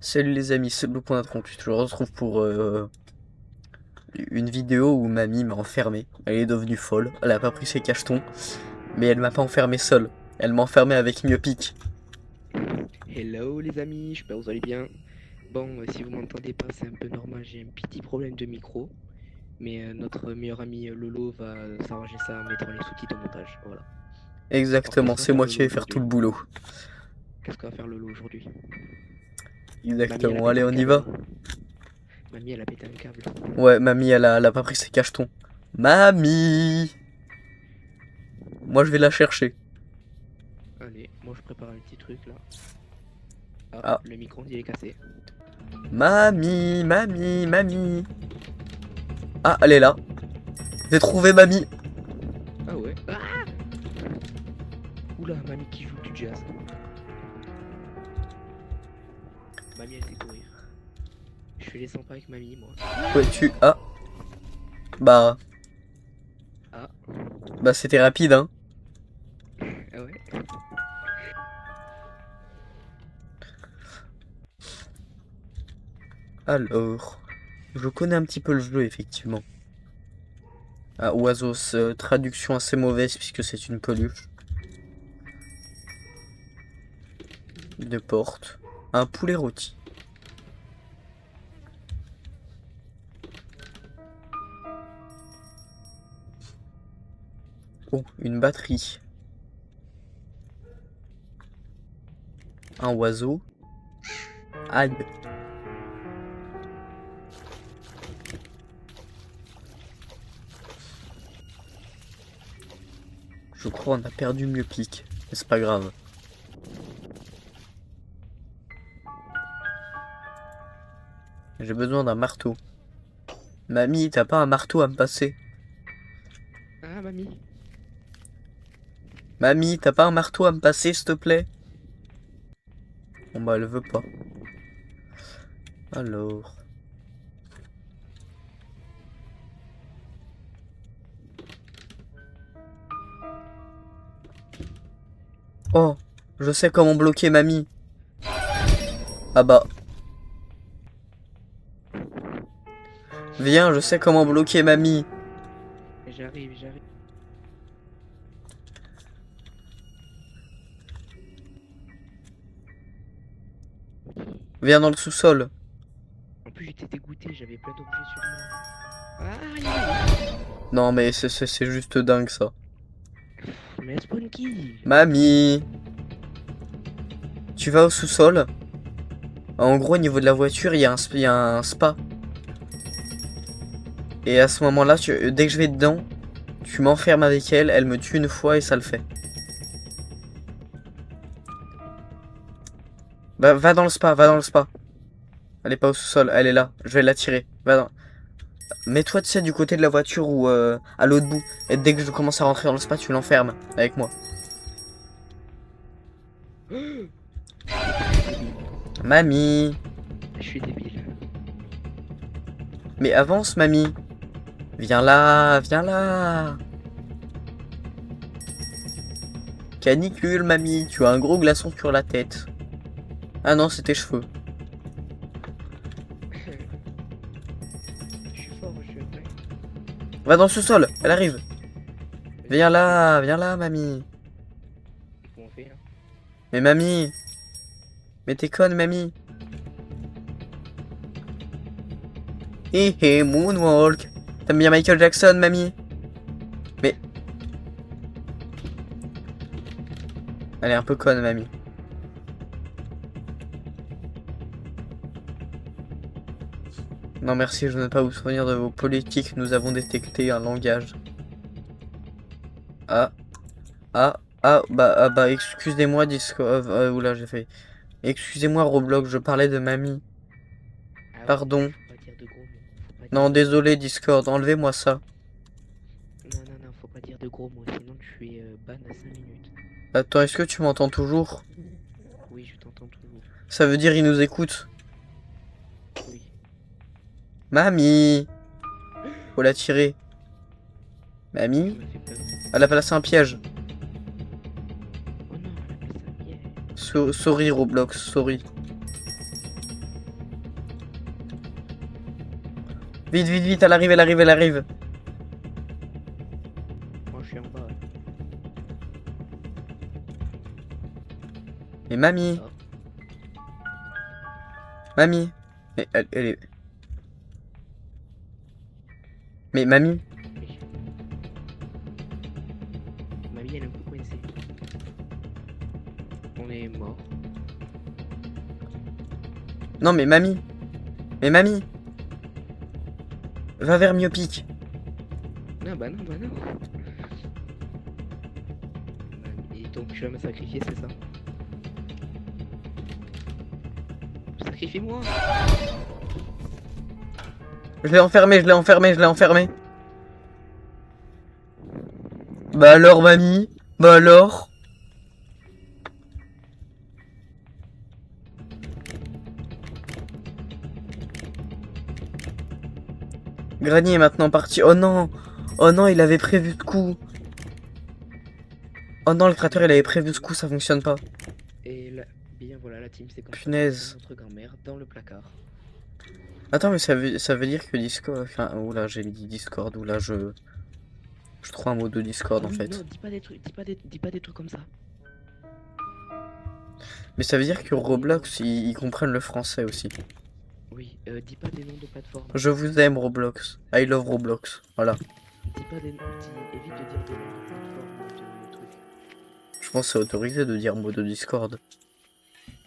Salut les amis, c'est Blue.38. Je vous retrouve pour une vidéo où mamie m'a enfermé. Elle est devenue folle, elle a pas pris ses cachetons, mais elle m'a pas enfermé seule. Elle m'a enfermé avec Myopic. Hello les amis, j'espère que vous allez bien. Bon, si vous m'entendez pas, c'est un peu normal, j'ai un petit problème de micro, mais notre meilleur ami Lolo va s'arranger ça en mettant les sous-titres au montage. Voilà. Alors qu'est-ce Exactement, qu'on va c'est faire moi qui Lolo vais faire tout aujourd'hui? le boulot. Qu'est-ce qu'on va faire Lolo aujourd'hui? Mamie, elle a Exactement, pété allez un on y câble. va. Hein. Mamie, elle a pété un câble. Ouais, mamie elle a pas pris ses cachetons. Mamie, moi je vais la chercher. Allez, moi je prépare un petit truc là. Ah, Ah, le micro il est cassé. mamie. Ah, elle est là. J'ai trouvé mamie. Ah ouais. Ah, oula, mamie qui joue du jazz. Mamie, elle sait courir. Je fais les 100 pas avec mamie, moi. Ouais, Ah, bah... Ah, Bah c'était rapide, hein. ah ouais. Alors... Je connais un petit peu le jeu, effectivement. Ah, oiseaux, traduction assez mauvaise puisque c'est une peluche. Une porte. Un poulet rôti. Oh, une batterie. Un oiseau. Aïe. Je crois qu'on a perdu Myopic. Mais c'est pas grave. J'ai besoin d'un marteau. Mamie, t'as pas un marteau à me passer? Ah, mamie. Mamie, t'as pas un marteau à me passer, s'il te plaît? Bon bah, elle veut pas. Alors... Oh, je sais comment bloquer mamie. Ah bah... Viens, je sais comment bloquer mamie. J'arrive. Viens dans le sous-sol. En plus, j'étais dégoûté, j'avais plein d'objets sur moi. Aïe, aïe. Non mais c'est juste dingue ça. Mais spawn kill. Mamie, tu vas au sous-sol. En gros, au niveau de la voiture, il y a un spa. Et à ce moment-là, dès que je vais dedans, tu m'enfermes avec elle, elle me tue une fois et ça le fait. Bah, va dans le spa, va dans le spa. Elle est pas au sous-sol, elle est là. Je vais l'attirer. Va dans... Mets-toi, tu sais, du côté de la voiture ou à l'autre bout. Et dès que je commence à rentrer dans le spa, tu l'enfermes avec moi. Je suis débile. Mamie. Je suis débile. Mais avance, mamie. Viens là, viens là. Canicule, mamie. Tu as un gros glaçon sur la tête. Ah non, c'est tes cheveux. Je suis fort, je suis un dingue. Va dans le sous-sol, elle arrive. Viens là, mamie. Comment on fait là? Mais mamie, mais t'es conne, mamie. Hé hé, Moonwalk. T'aimes bien Michael Jackson, mamie? Mais... Elle est un peu conne, mamie. Non merci, je ne veux pas vous souvenir de vos politiques. Nous avons détecté un langage. Ah, bah, excusez-moi, Discord. Oula, j'ai fait... Excusez-moi, Roblox, je parlais de mamie. Ah oui, Pardon. faut pas dire de gros mots. Faut pas dire Non, de gros mots. désolé, Discord, enlevez-moi ça. Non, faut pas dire de gros mots, sinon tu es ban à 5 minutes. Attends, est-ce que tu m'entends toujours? Oui, je t'entends toujours. Ça veut dire il nous écoute. Oui. Mamie, faut la tirer. Tu Mamie, m'as fait peur. elle a placé un piège. Oh non, elle a placé un piège. Sorry, Roblox, sorry. Vite, vite, vite, elle arrive, elle arrive, elle arrive. Moi je suis en bas. Mais mamie, Ah. mamie. Mais elle est... Mais mamie. Oui. Mamie elle est un peu coincée. On est mort. Non, mais mamie. Mais mamie. Va vers Myopic. Non bah non bah non. Et donc tu vas me sacrifier c'est ça? Sacrifie-moi. Je l'ai enfermé, je l'ai enfermé, je l'ai enfermé. Bah alors, mamie? Bah alors? Granny est maintenant parti. Oh non! Oh non, il avait prévu ce coup. Oh non, le créateur, il avait prévu ce coup, ça fonctionne pas. Et là, bien voilà la team c'est comme Punaise. ça. Notre grand-mère dans le placard. Attends, mais ça veut dire que Discord... Enfin, oula, j'ai dit Discord, oula, je trouve un mot de Discord, Ah en oui, fait. non, dis pas des trucs, dis pas des trucs comme ça. Mais ça veut dire que Roblox, ils comprennent le français aussi. Oui, dis pas des noms de plateforme. Je vous aime, Roblox. I love Roblox. Voilà. Dis pas des noms, évite de dire des noms de plateforme ou de trucs. Je pense que c'est autorisé de dire mot de Discord.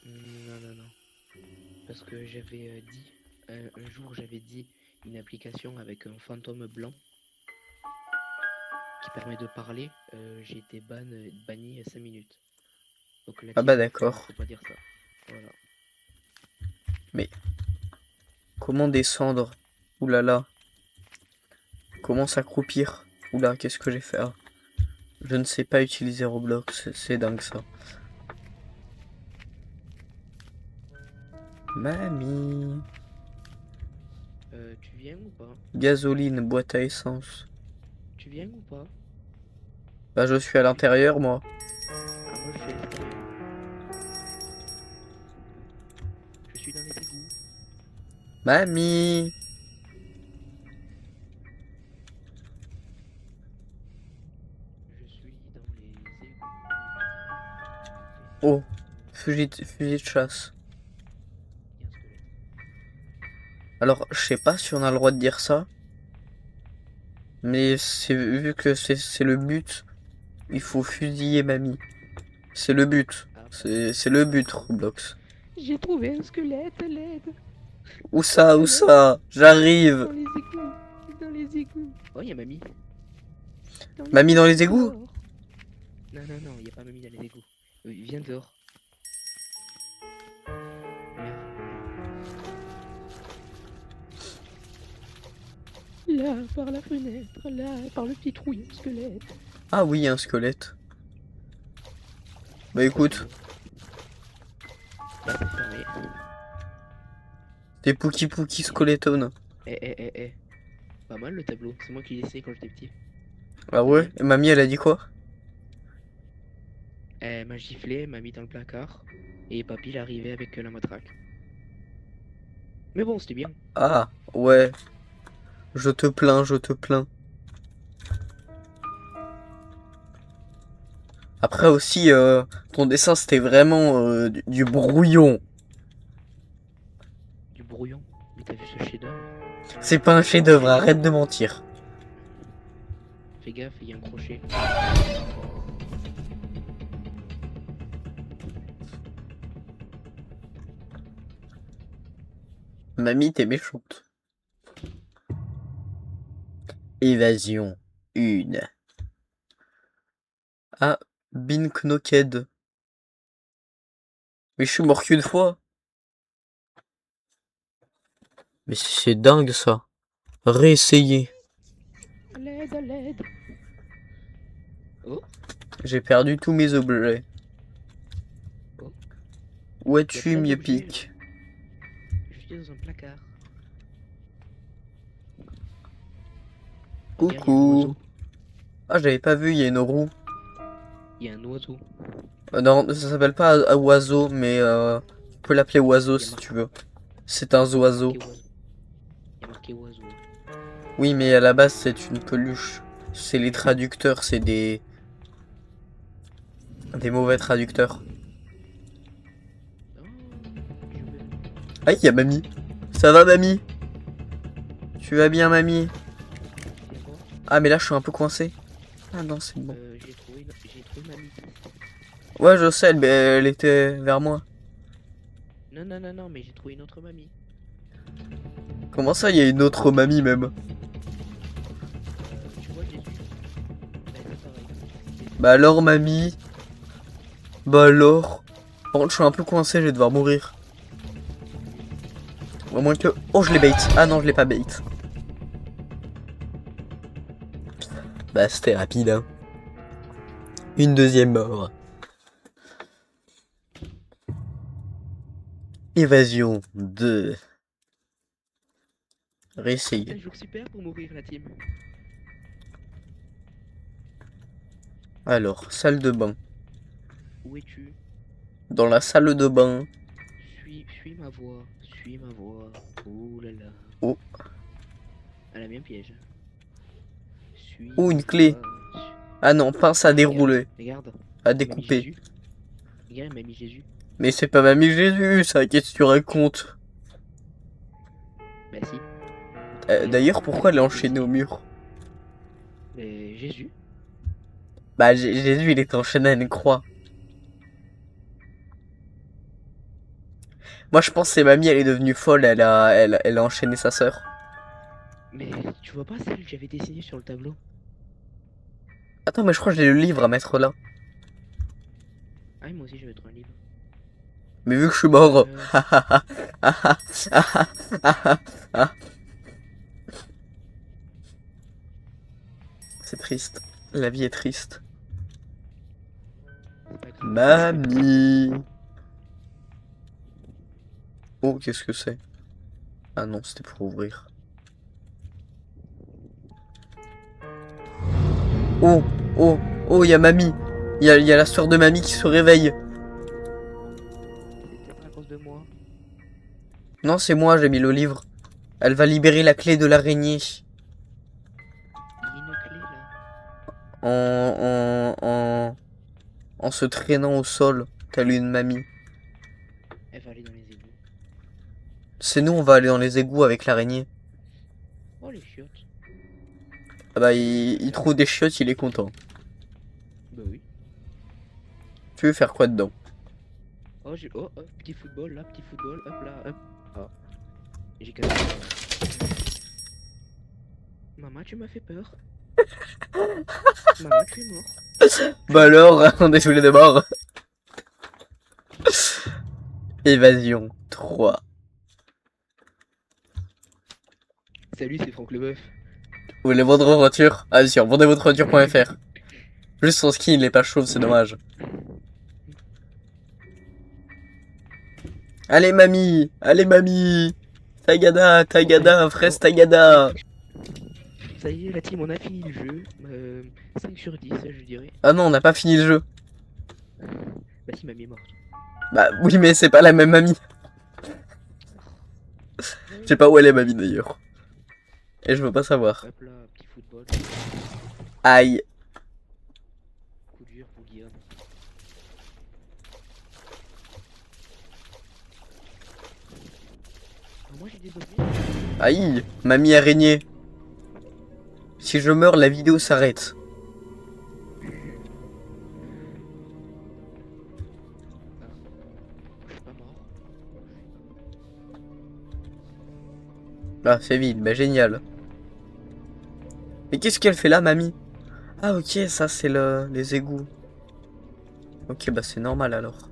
Non, non, non. Parce que j'avais dit, un jour j'avais dit une application avec un fantôme blanc qui permet de parler. J'ai été banni 5 minutes. Donc la Ah bah team, d'accord. faut pas dire ça. Voilà. Comment descendre? Oulala. Là là. Comment s'accroupir? Oula, qu'est-ce que j'ai fait? Ah. Je ne sais pas utiliser Roblox, c'est dingue ça. Mamie. Tu viens ou pas? Gasoline, boîte à essence. Tu viens ou pas? Bah je suis à l'intérieur moi. Ah, moi je suis à l'extérieur. Je suis dans les égouts. Mamie. Je suis dans les égouts. Oh, fusil de chasse. Il y a un squelette. Alors, je sais pas si on a le droit de dire ça. Mais vu que c'est le but, il faut fusiller mamie. C'est le but. Ah, C'est le but, Roblox. j'ai trouvé un squelette, l'aide. Où ça, où ça? J'arrive. Dans les égouts. Dans les égouts. Oh, il y a mamie. Mamie dans les égouts? Dehors. Non, non, non, il n'y a pas mamie dans les égouts. Viens dehors. Là, par la fenêtre, là, par le petit trou, il y a un squelette. Ah oui, un squelette. Bah écoute, Là, c'est fermé. des Pookie Skeleton. Eh. Pas mal le tableau, c'est moi qui l'ai essayé quand j'étais petit. Ah ouais? Et mamie, elle a dit quoi? Elle m'a giflé, elle m'a mis dans le placard. Et papy il est arrivé avec la matraque. Mais bon, c'était bien. Ah, ouais. Je te plains, je te plains. Après aussi, ton dessin, c'était vraiment du brouillon. Du brouillon. Mais t'as vu ce chef-d'œuvre? C'est pas un chef-d'œuvre, arrête de mentir. Fais gaffe, il y a un crochet. Mamie, t'es méchante. Évasion 1. Ah, Bin Knocked. Mais je suis mort qu'une fois. Mais c'est dingue ça. Réessayer. À l'aide, à l'aide. Oh, J'ai perdu tous mes objets. Oh. Où Y a es-tu, plein d'objets. Myopic? je suis dans un placard. Regarde, il y a un Coucou. oiseau. Ah, j'avais pas vu, il y a une roue. Il y a un oiseau. Non, ça s'appelle pas un oiseau, mais tu peux l'appeler oiseau Il y a si marqué- tu veux. C'est un oiseau. Il y a marqué oiseau. Oui, mais à la base, c'est une peluche. C'est les traducteurs, c'est des mauvais traducteurs. Oh, je veux. Ah, il y a mamie. Ça va, mamie? Tu vas bien, mamie? C'est quoi? Ah, mais là, je suis un peu coincé. Ah non, c'est bon. J'ai trouvé ma mythe. Ouais, je sais, mais elle était vers moi. Non, non, non, non, mais j'ai trouvé une autre mamie. Comment ça, il y a une autre mamie, même? Tu vois Jésus? Ben, c'est pareil. Jésus. Bah alors, mamie? Bah alors? Par contre, je suis un peu coincé, je vais devoir mourir. Au moins que... Oh, je l'ai bait. Ah non, je l'ai pas bait. Bah, c'était rapide, hein. Une deuxième mort. Évasion 2. Réessayer. Un jour super pour mourir, la team. Alors, salle de bain. Où es-tu? Dans la salle de bain. Suis ma voix. Suis ma voix. Oh là là. Oh, Elle a mis un piège. Suis oh, ma une clé. voix. Ah non, pince à Regarde, dérouler. regarde. À Elle m'a mis découper. Jésus. Regarde, elle m'a mis Jésus. Mais c'est pas mamie Jésus, ça, qu'est-ce que tu racontes? Bah si. D'ailleurs, pourquoi elle est enchaînée au mur? Mais Jésus. Bah, Jésus, il est enchaîné à une croix. Moi, je pense que c'est mamie, elle est devenue folle, elle a enchaîné sa sœur. Mais tu vois pas celle que j'avais dessinée sur le tableau? Attends, mais je crois que j'ai le livre à mettre là. Ah, moi aussi je vais mettre un livre. Mais vu que je suis mort. Euh, C'est triste. La vie est triste. c'est pas grave. Mamie. Oh, qu'est-ce que c'est? Ah non, c'était pour ouvrir. Oh, oh, oh, il y a mamie. Il y a la soeur de mamie qui se réveille. C'est peut-être à cause de moi. Non, c'est moi, j'ai mis le livre. Elle va libérer la clé de l'araignée. Il y a une clé là. En se traînant au sol, telle une mamie. Elle va aller dans les égouts. C'est nous, on va aller dans les égouts avec l'araignée. Oh les chiottes. Ah bah, il trouve des chiottes, il est content. Bah oui. Tu veux faire quoi dedans? Oh, petit football là, petit football, hop là, hop. Oh. J'ai cassé. Maman, tu m'as fait peur. Maman, tu es mort. Bah alors, on est tous les deux morts. Évasion 3. Salut, c'est Franck Leboeuf. Vous voulez vendre vos voitures? Ah, bien sûr, vendezvotrevoiture.fr. Juste son skin, il est pas chauve, c'est dommage. Allez, mamie! Allez, mamie! Tagada, Tagada, fraise Tagada! Ça y est, la team, on a fini le jeu. 5 sur 10, je dirais. Ah non, on n'a pas fini le jeu. Bah si, mamie est morte. Bah oui, mais c'est pas la même mamie. Je sais pas où elle est, mamie, d'ailleurs. Et je veux pas savoir. Hop là, petit football. Aïe. Coup dur pour Guillaume. Alors moi j'ai des bonnes nuits. Aïe. Mamie araignée. Si je meurs, la vidéo s'arrête. Je suis pas mort. Ah, c'est vide, bah génial. Mais qu'est-ce qu'elle fait là, mamie? Ah, ok, ça c'est les égouts. Ok, bah c'est normal alors.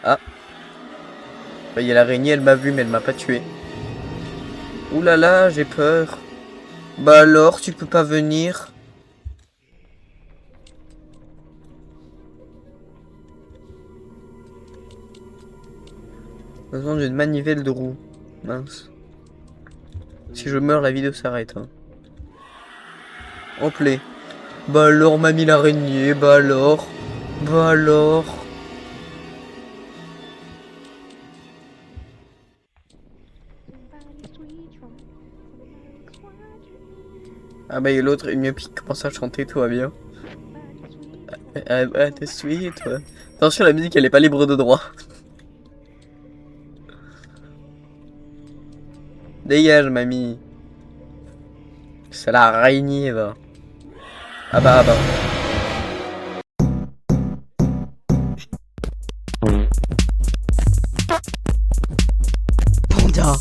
Ah. Bah, il y a l'araignée, elle m'a vu, mais elle m'a pas tué. Ouh là là, j'ai peur. Bah alors, tu peux pas venir? Besoin d'une manivelle de roue. Mince. Si je meurs, la vidéo s'arrête. Hein. En play. Bah alors, mamie l'araignée, bah alors. Bah alors. Somebody sweet from Ah bah et l'autre, une myopie qui commence à chanter, tout va bien. T'es sweet, toi. Attention, la musique elle est pas libre de droit. Dégage, mamie. C'est la araignée, va. Ah bah, ah bah. Panda.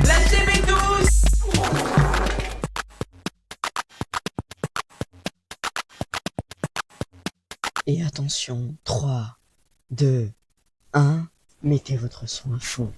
Lâchez-moi tous. Et attention, 3, 2, 1, mettez votre soin à fond.